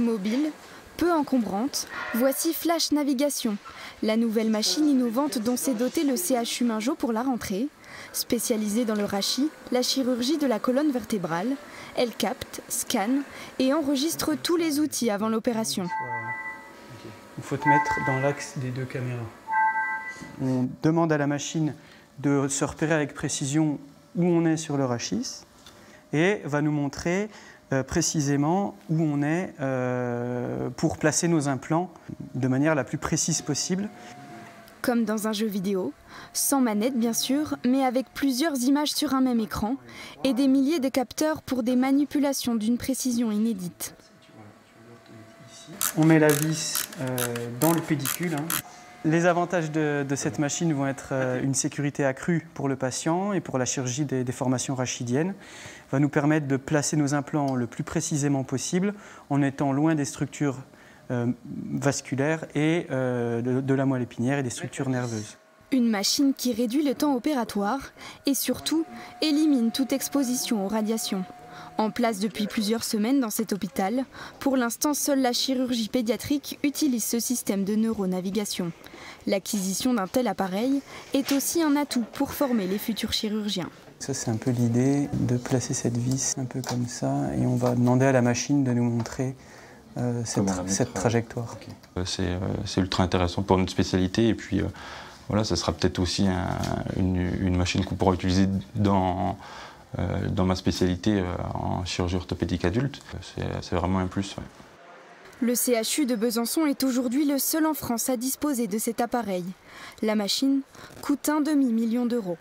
Mobile, peu encombrante, voici Flash Navigation, la nouvelle machine innovante dont s'est doté le CHU Mingeot pour la rentrée. Spécialisée dans le rachis, la chirurgie de la colonne vertébrale, elle capte, scanne et enregistre tous les outils avant l'opération. Il faut te mettre dans l'axe des deux caméras. On demande à la machine de se repérer avec précision où on est sur le rachis et va nous montrer précisément où on est pour placer nos implants de manière la plus précise possible. Comme dans un jeu vidéo, sans manette bien sûr, mais avec plusieurs images sur un même écran et des milliers de capteurs pour des manipulations d'une précision inédite. On met la vis dans le pédicule. Les avantages de cette machine vont être une sécurité accrue pour le patient et pour la chirurgie des déformations rachidiennes. Va nous permettre de placer nos implants le plus précisément possible en étant loin des structures vasculaires et de la moelle épinière et des structures nerveuses. Une machine qui réduit le temps opératoire et surtout élimine toute exposition aux radiations. En place depuis plusieurs semaines dans cet hôpital, pour l'instant seule la chirurgie pédiatrique utilise ce système de neuronavigation. L'acquisition d'un tel appareil est aussi un atout pour former les futurs chirurgiens. Ça, c'est un peu l'idée de placer cette vis un peu comme ça et on va demander à la machine de nous montrer cette trajectoire. Okay. C'est ultra intéressant pour notre spécialité et puis voilà, ça sera peut-être aussi une machine qu'on pourra utiliser dans ma spécialité en chirurgie orthopédique adulte. C'est vraiment un plus. Ouais. Le CHU de Besançon est aujourd'hui le seul en France à disposer de cet appareil. La machine coûte 1,5 million d'euros.